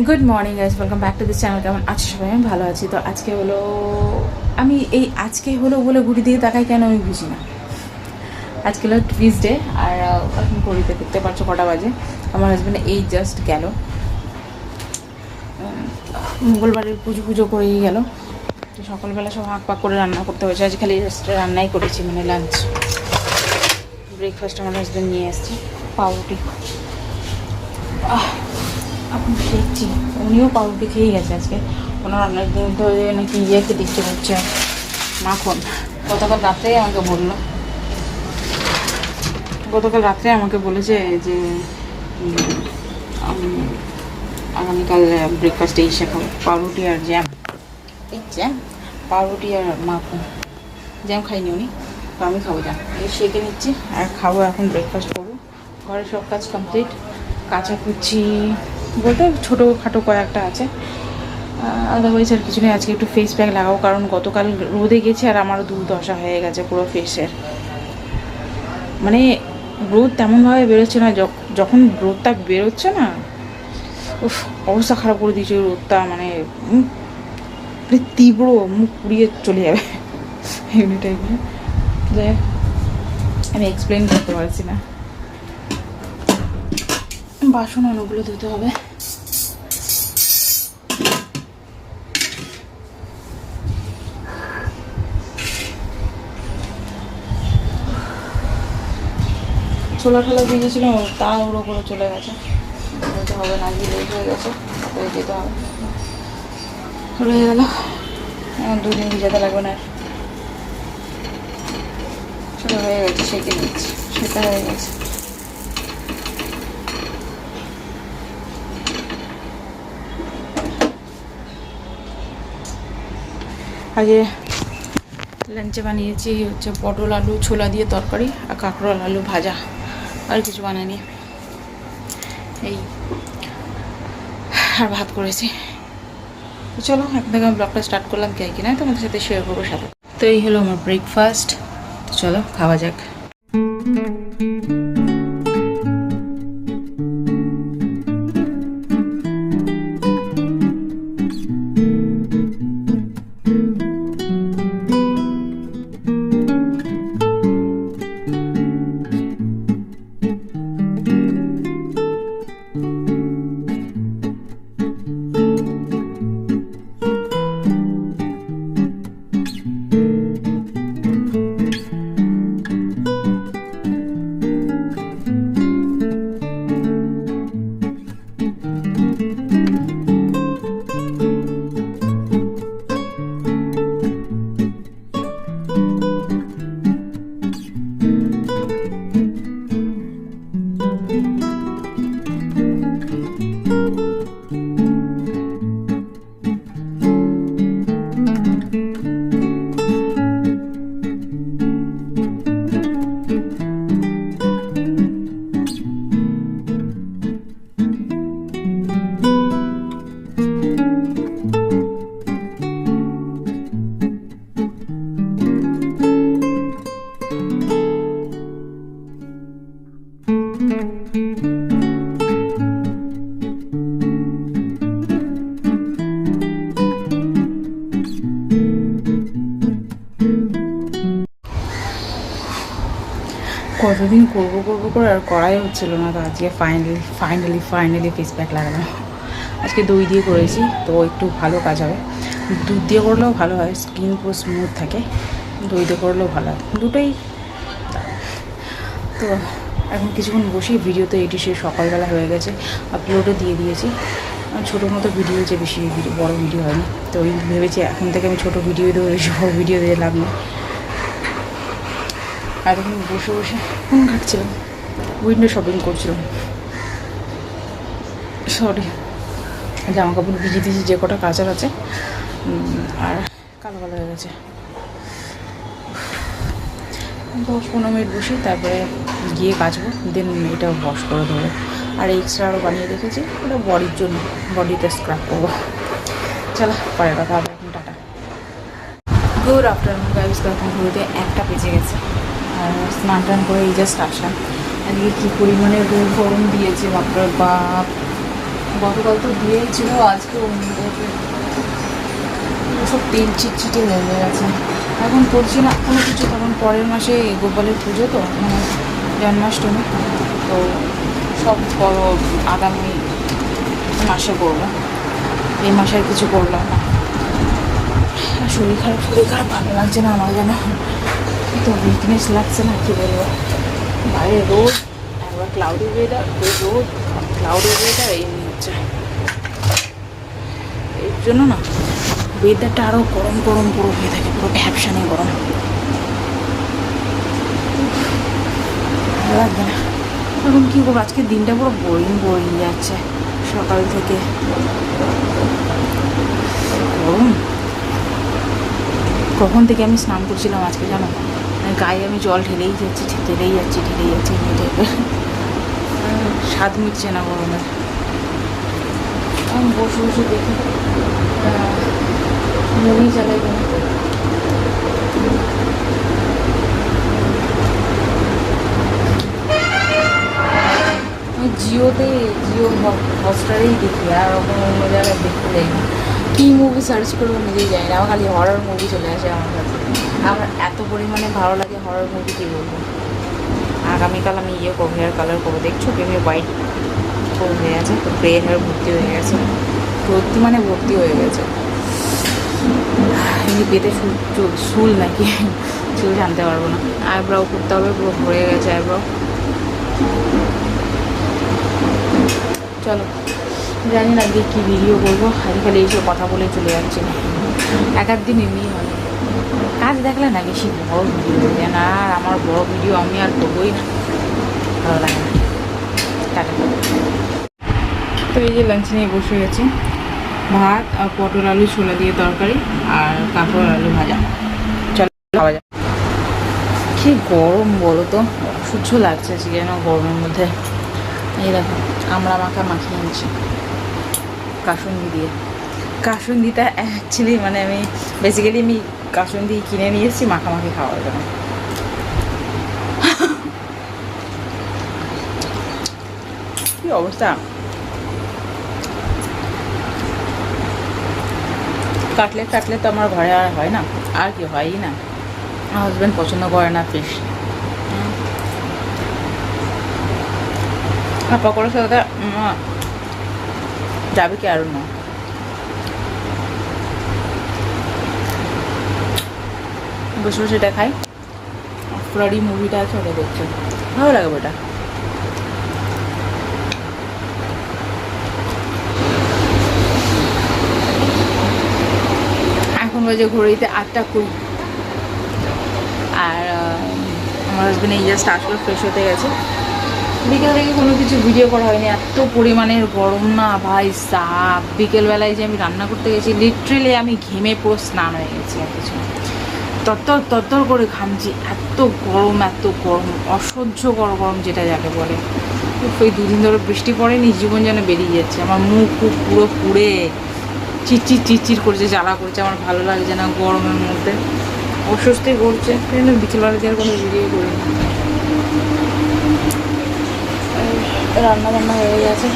Good morning guys, welcome back to this channel. কেমন আছি সবাই? আমি ভালো আছি। তো আজকে হলো আজকে হলো বলে ঘুড়ি দিয়ে তাকাই কেন আমি বুঝি না। আজকে হলো টুইসডে আর এখন ঘড়িতে দেখতে পাচ্ছ কটা বাজে। আমার হাজব্যান্ড এই জাস্ট গেল, মঙ্গলবারের পুজো করেই গেল। তো সকালবেলা সব হাঁক পাক করে রান্না করতে হয়েছে। আজ খালি রান্নাই করেছি, মানে লাঞ্চ। ব্রেকফাস্ট আমার হাজব্যান্ড নিয়ে এসছে পাউরুটি। এখন দেখছি উনিও পাউরুটি খেয়েই গেছে আজকে। ওনার অনেকদিন ধরে নাকি ইয়েকে দেখতে হচ্ছে মাখন। গতকাল রাত্রেই আমাকে বলেছে যে আগামীকাল ব্রেকফাস্টে এসে খাবো পাউরুটি আর জ্যাম। এই জ্যাম, পাউরুটি আর মাখন। জ্যাম খাইনি উনি, তো আমি খাবো জ্যাম। এই শেখে নিচ্ছি আর খাবো। এখন ব্রেকফাস্ট করবো। ঘরের সব কাজ কমপ্লিট। কাচাকুচি বলতে ছোটোখাটো কয়েকটা আছে, আদারওয়াইজ আর কিছু নেই। আজকে একটু ফেস প্যাক লাগাবো, কারণ গতকাল রোদে গেছে আর আমারও দুর্দশা হয়ে গেছে পুরো ফেসের। মানে রোদ তেমনভাবে বেরোচ্ছে না, যখন রোদটা বেরোচ্ছে না, উফ, অবস্থা খারাপ করে দিয়েছে রোদটা। মানে তীব্র, মুখ পুড়িয়ে চলে যাবে এমনি টাইপের। যাই আমি এক্সপ্লেন করতে পারছি না। বাসন অনেকগুলো ধুতে হবে। ছোলা ঠোলা ভিজেছিল, তাড়াহুড়ো করে চলে গেছে। বলতে হবে না, আজকে লেট হয়ে গেছে, তাই যেতে হবে। হয়ে গেল, এখন 2 দিন ভিজাতে লাগবে না। ছোটো হয়ে গেছে, সেঁকে নিচ্ছি। সেটা হয়ে গেছে। আগে লাঞ্চে বানিয়েছি হচ্ছে পটল আলু ছোলা দিয়ে তরকারি আর কাঁকরোল আলু ভাজা, আর কিছু বানাইনি। এই আর ভাত করেছি। তো চলো এখন থেকে আমি ব্লগটা স্টার্ট করলাম কি না তোমাদের সাথে শেয়ার করবো সাথে। তো এই হলো আমার ব্রেকফাস্ট। তো চলো খাওয়া যাক। কতদিন করবো করে আর করাই হচ্ছিলো না। তো আজকে ফাইনালি ফেস প্যাক লাগালাম। আজকে দই দিয়ে করেছি, তো একটু ভালো কাজ হবে। দুধ দিয়ে করলেও ভালো হয়, স্কিন পুরো স্মুথ থাকে। দই দিয়ে করলেও ভালো হয়, দুটোই। তো এখন কিছুক্ষণ বসে ভিডিওতে এটি সে সকালবেলা হয়ে গেছে, আপলোডও দিয়ে দিয়েছি। ছোটো মতো ভিডিও হয়েছে, বেশি বড় ভিডিও হয়নি। তো ওই ভেবেছি এখন থেকে আমি ছোটো ভিডিও দেবো, বেশি বড় ভিডিও দিয়ে লাভ নেই। আর এখন বসে ফোন ঘাটছিলাম, উইন্ডো শপিং করছিলাম। সরি, জামা কাপড় ভিজিয়ে দিয়েছি যে কটা কাচার আছে, আর কালো হয়ে গেছে। 10-15 মিনিট বসি, তারপরে গিয়ে কাচবো, দেন এটা ওয়াশ করে দেবো। আর এক্সট্রা আরও বানিয়ে রেখেছি, ওটা বডির জন্য, বডিতে স্ক্রাব করবো। চলো পরে কথা হবে। এখন টাটা। Good afternoon guys. তো এখন ঘুরতে 1টা বেজে গেছে, আর স্নান টান করে এই জাস্ট আসলাম। আজকে কী পরিমাণে রোদ গরম দিয়েছে, বাপরে বাপ। গতকাল তো দিয়েছিল, আজকে সব তেল চিটচিটে হয়ে গেছে। এখন করছি না কোনো কিছু, তখন পরের মাসে গোপালের পুজো তো, মানে জন্মাষ্টমী, তো সব বড় আগামী মাসে করবো, এই মাসে আর কিছু করলাম না। শরীর খারাপ ভালো লাগছে না আমার, যেন তো উইকনেস লাগছে না, কী বলবো। বাইরে রোদ, একবার ক্লাউডি ওয়েদার, রোদ, ক্লাউডি ওয়েদার, এই হচ্ছে। এর জন্য না ওয়েদারটা আরও গরম গরম পুরো হয়ে থাকে, পুরো ভ্যাপসানি গরম, ভালো লাগবে না। এখন কী করবো, আজকের দিনটা পুরো বোরিং যাচ্ছে সকাল থেকে। গরম, কখন থেকে আমি স্নান করছিলাম আজকে জানো, গায়ে আমি জল ঢেলেই যাচ্ছি স্বাদ মিটছে না গরমে। আমি বসে বসে দেখি মুভি চালাই কেন। জিও হটস্টারেই দেখি, আর অন্য জায়গায় দেখতে যাই না। কী মুভি সার্চ করবো নিজেই জানি না, আমার খালি হরর মুভি চলে আসে আমার কাছে। আমার এত পরিমাণে ভালো লাগে হরর মুভি, কী বলবো। আগামীকাল আমি করবো, হেয়ার কালার করবো, দেখছো কেমনি হোয়াইট হয়ে গেছে, তো গ্রে হেয়ার ভর্তি হয়ে গেছে, ভর্তি হয়ে গেছে। এমনি পেটে চুল নাকি চুল জানতে পারবো না। আইব্রাও করতে হবে, পুরো ভরে গেছে আইব্রাও। চলো, জানি না আজকে কী ভিডিও করবো, খালি এইসব কথা বলে চলে যাচ্ছি না। এক দিন এমনি হয়, কাজ দেখলে না বেশি বড় ভিডিও হয়ে যায় না, আর আমার বড় ভিডিও আমি আর করবোই না, ভালো লাগে না। টাটা। তো এই যে লাঞ্চ নিয়ে বসে গেছি, ভাত আর পটল আলু ছোলা দিয়ে তরকারি আর কাঁকড় আলু ভাজা। চলো খাওয়া যাক। কী গরম বলো তো, অসহ্য লাগছে আজকে যেন গরমের মধ্যে। এই দেখো আমরা মাখিয়ে নিচ্ছি কাসুন্দি দিয়ে। কাসুন্দিটা অ্যাকচুয়ালি মানে আমি কাসুন্দি কিনে নিয়ে এসেছি মাখামাখি খাওয়ার জন্য। কি অবস্থা, কাটলেট তো আমার ঘরে আর হয় না, আর কি হয়ই না। আমার হাজব্যান্ড পছন্দ করে না ফিশ। আর পকোড়ার সাথে যাবে কি আরও না। বসে বসে এটা খাই, ফ্লাডি মুভিটা আছে ওটা দেখছে, ভালো লাগে ওটা। এখন বাজে ঘড়িতে 8:20, আর আমার হাজবেন্ড এই জাস্ট আসলে ফ্রেশ হতে গেছে। বিকেল থেকে কোনো কিছু ভিডিও করা হয়নি, এত পরিমাণের গরম না ভাই সাপ। বিকেলবেলায় যে আমি রান্না করতে গেছি, লিটারেলি আমি ঘেমে পুরো স্নান হয়ে গেছি, আর কিছু তত্তর করে ঘামছি, এত গরম অসহ্যকর গরম যেটা যাকে বলে। ওই 2 দিন ধরে বৃষ্টি পড়েনি, জীবন যেন বেরিয়ে যাচ্ছে, আমার মুখ পুরো পুড়ে চিরচির করছে, জ্বালা করছে, আমার ভালো লাগছে না গরমের মধ্যে, অস্বস্তি করছে। কিন্তু বিকেলবেলা দিয়ে আর কোনো ভিডিও করিনি। রান্না বান্না হয়ে গেছে,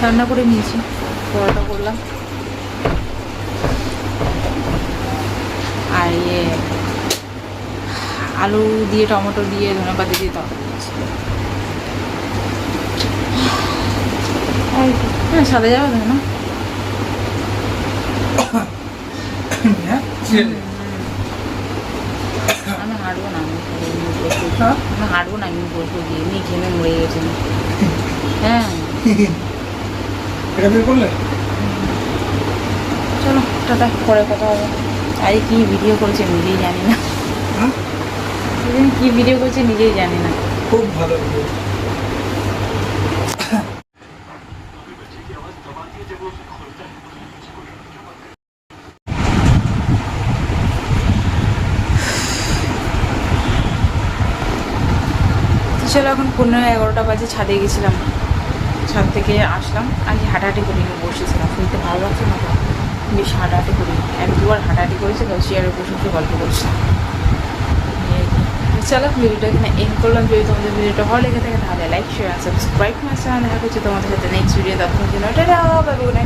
রান্না করে নিয়েছি, পরোটা করলাম, আর আলু দিয়ে টমেটো দিয়ে ধনেপাতা দিয়ে তরকারি। হ্যাঁ সাদা যাবে তো না, আমি হাঁটবো না, আমি বসবো গিয়ে, এমনি ঘেমে মরে গেছে। হ্যাঁ চলো টাটা, পরে কথা হবে। আরে কি ভিডিও করেছে নিজেই জানি না, কি ভিডিও করছে নিজেই জানি না। খুব ভালো ভিডিও। চলো এখন 11:15 বাজে, ছাদে গেছিলাম, ছাদ থেকে আসলাম, আজকে হাঁটাহাঁটি করি, বসেছিলাম, শুনতে ভালো লাগছে না তো, বেশ হাঁটাহাঁটি করি, 1-2বার হাঁটাহাঁটি করেছি, তো চেয়ারে বসে বসে গল্প করছিলাম। চলো ভিডিওটা এখানে এন্ড করলাম। যদি তোমাদের ভিডিওটা ভালো লেগে থাকে তাহলে লাইক শেয়ার আর সাবস্ক্রাইব মাই চ্যানেল। দেখা হচ্ছে তোমাদের সাথে নেক্সট ভিডিও। তখন জন্য টাটা, বাই বাই।